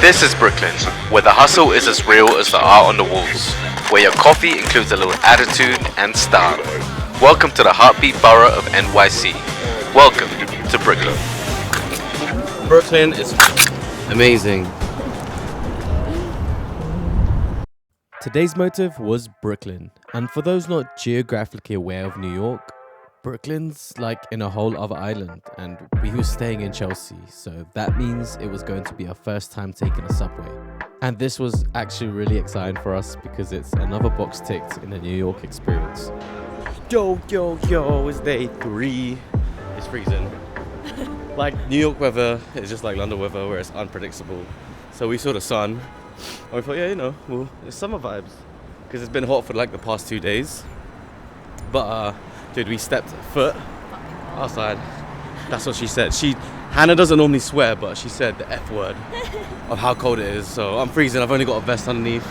This is Brooklyn, where the hustle is as real as the art on the walls, where your coffee includes a little attitude and style. Welcome to the heartbeat borough of NYC. Welcome to Brooklyn. Brooklyn is amazing. Today's motive was Brooklyn, and for those not geographically aware of New York, Brooklyn's like in a whole other island, and we were staying in Chelsea, so that means it was going to be our first time taking a subway. And this was actually really exciting for us because it's another box ticked in the New York experience. Yo, it's day 3. It's freezing. Like New York weather is just like London weather where it's unpredictable. So we saw the sun and we thought, yeah, well, it's summer vibes because it's been hot for like the past 2 days. But dude, we stepped foot outside. That's what she said. Hannah doesn't normally swear, but she said the F word of how cold it is. So I'm freezing. I've only got a vest underneath.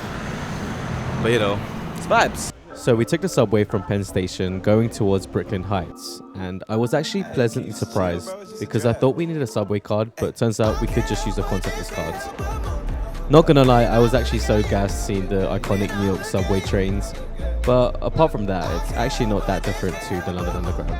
But it's vibes. So we took the subway from Penn Station going towards Brooklyn Heights, and I was actually pleasantly surprised because I thought we needed a subway card, but it turns out we could just use a contactless card. Not gonna lie, I was actually so gassed seeing the iconic New York subway trains, but apart from that, it's actually not that different to the London Underground.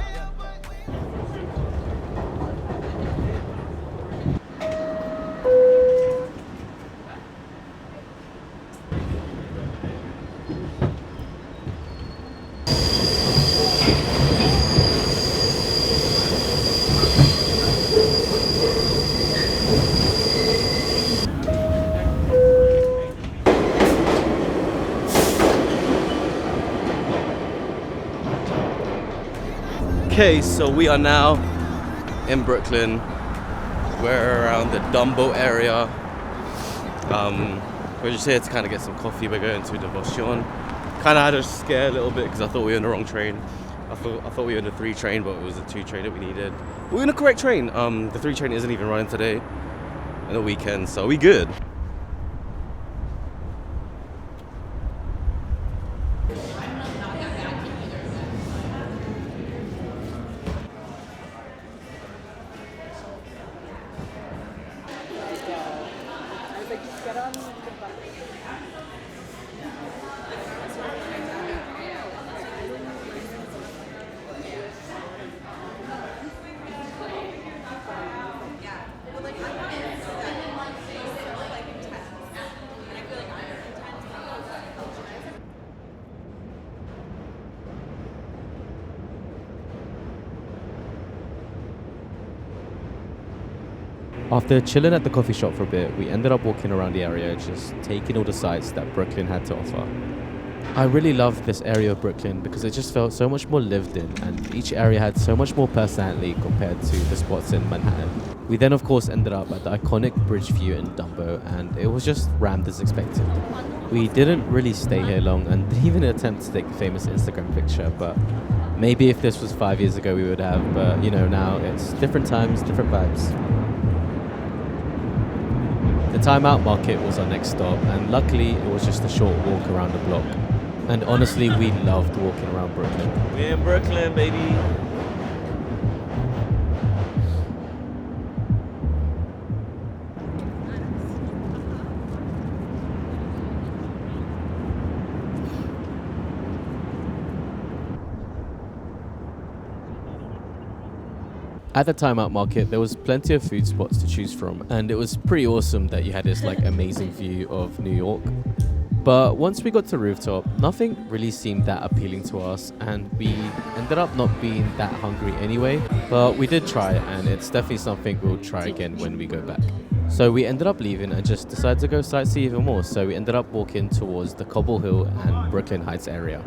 Okay, so we are now in Brooklyn. We're around the Dumbo area. We're just here to kind of get some coffee. We're going to the ASHAUN. Kind of had a scare a little bit because I thought we were on the wrong train. I thought we were on the 3 train, but it was the 2 train that we needed. We're in the correct train. The 3 train isn't even running today on the weekend, so we good. After chilling at the coffee shop for a bit, we ended up walking around the area, just taking all the sights that Brooklyn had to offer. I really loved this area of Brooklyn because it just felt so much more lived in, and each area had so much more personality compared to the spots in Manhattan. We then of course ended up at the iconic bridge view in Dumbo, and it was just rammed as expected. We didn't really stay here long and didn't even attempt to take a famous Instagram picture, but maybe if this was 5 years ago we would have, but now it's different times, different vibes. The Time Out Market was our next stop, and luckily it was just a short walk around the block. And honestly, we loved walking around Brooklyn. We're in Brooklyn, baby. At the Time Out Market, there was plenty of food spots to choose from, and it was pretty awesome that you had this amazing view of New York. But once we got to rooftop, nothing really seemed that appealing to us, and we ended up not being that hungry anyway. But we did try, and it's definitely something we'll try again when we go back. So we ended up leaving and just decided to go sightsee even more. So we ended up walking towards the Cobble Hill and Brooklyn Heights area.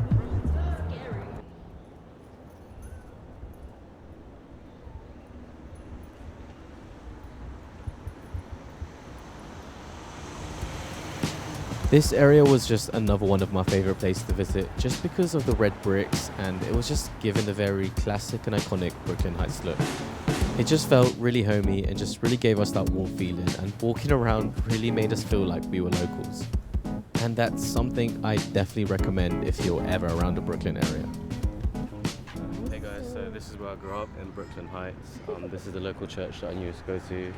This area was just another one of my favorite places to visit just because of the red bricks, and it was just given the very classic and iconic Brooklyn Heights look. It just felt really homey and just really gave us that warm feeling, and walking around really made us feel like we were locals. And that's something I definitely recommend if you're ever around the Brooklyn area. Hey guys, so this is where I grew up in Brooklyn Heights. This is the local church that I used to go to.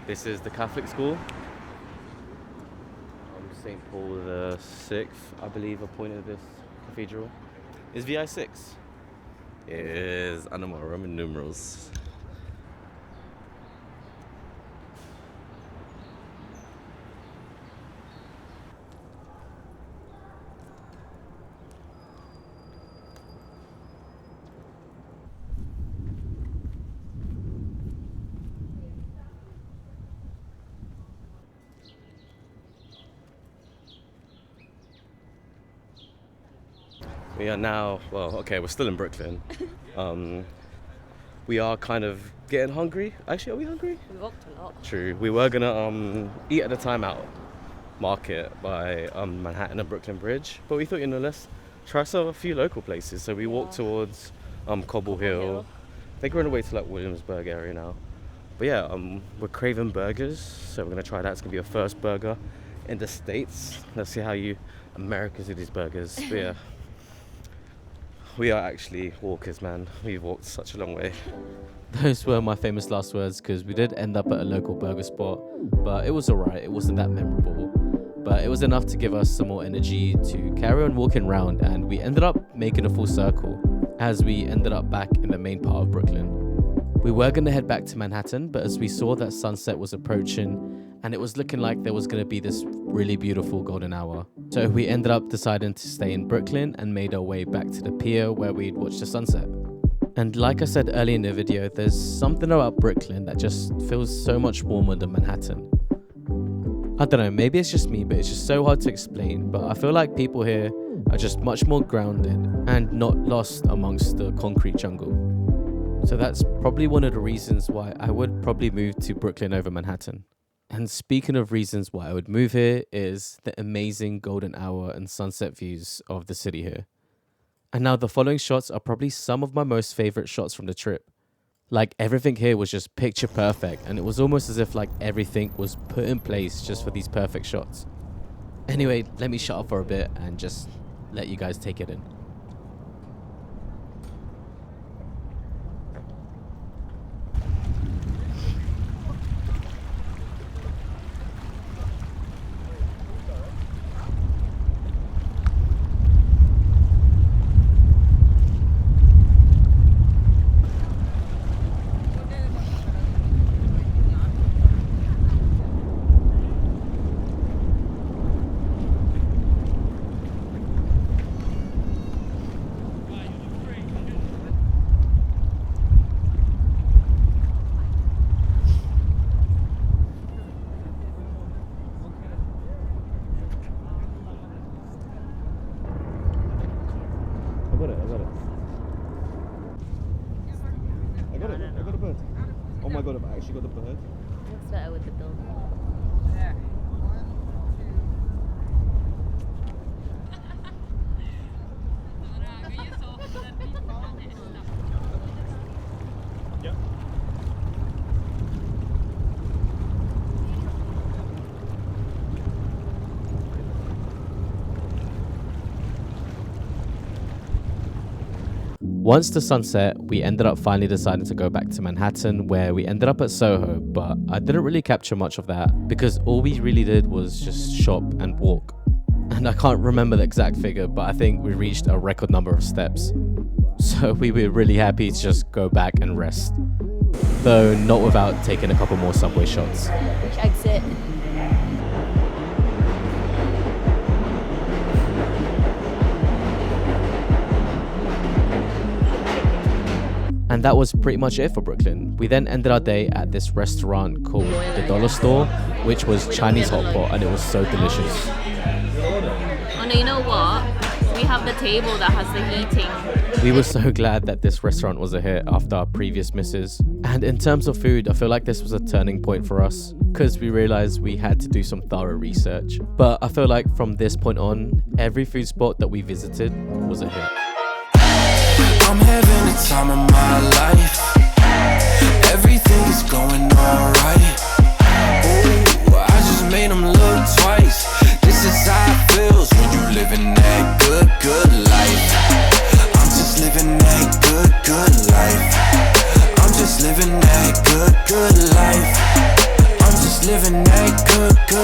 This is the Catholic school. St. Paul the 6th, I believe, appointed this cathedral. Is VI 6? It is. I know my Roman numerals. We are now, well, okay, we're still in Brooklyn. We are kind of getting hungry. Actually, are we hungry? We walked a lot. True. We were gonna eat at the Time Out market by Manhattan and Brooklyn Bridge, but we thought, you know, let's try a few local places. So we walked towards Cobble Hill. I think we're on the way to like Williamsburg area now. But yeah, we're craving burgers, so we're gonna try that. It's gonna be our first burger in the States. Let's see how you Americans do these burgers. But yeah. We are actually walkers, man. We've walked such a long way. Those were my famous last words, because we did end up at a local burger spot, but it was alright. It wasn't that memorable, but it was enough to give us some more energy to carry on walking around, and we ended up making a full circle as we ended up back in the main part of Brooklyn. We were going to head back to Manhattan, but as we saw that sunset was approaching and it was looking like there was going to be this really beautiful golden hour, so we ended up deciding to stay in Brooklyn and made our way back to the pier where we'd watch the sunset. And like I said earlier in the video, there's something about Brooklyn that just feels so much warmer than Manhattan. I don't know, maybe it's just me, but it's just so hard to explain, but I feel like people here are just much more grounded and not lost amongst the concrete jungle. So that's probably one of the reasons why I would probably move to Brooklyn over Manhattan. And speaking of reasons why I would move here is the amazing golden hour and sunset views of the city here. And now the following shots are probably some of my most favorite shots from the trip. Like, everything here was just picture perfect, and it was almost as if like everything was put in place just for these perfect shots. Anyway, let me shut up for a bit and just let you guys take it in. I got a bird. Oh my god, I've actually got a bird. Looks better with the building. Yep. Once the sun set, we ended up finally deciding to go back to Manhattan, where we ended up at Soho, but I didn't really capture much of that because all we really did was just shop and walk. And I can't remember the exact figure, but I think we reached a record number of steps. So we were really happy to just go back and rest. Though not without taking a couple more subway shots. Which exit? And that was pretty much it for Brooklyn. We then ended our day at this restaurant called The Dollar Store, which was Chinese hot pot, and it was so delicious. Oh no, you know what? We have the table that has the heating. We were so glad that this restaurant was a hit after our previous misses. And in terms of food, I feel like this was a turning point for us because we realized we had to do some thorough research. But I feel like from this point on, every food spot that we visited was a hit. I'm having the time of my life. Everything is going alright. Ooh, I just made them look twice. This is how it feels when you living that good, good life. I'm just living that good, good life. I'm just living that good, good life. I'm just living that good, good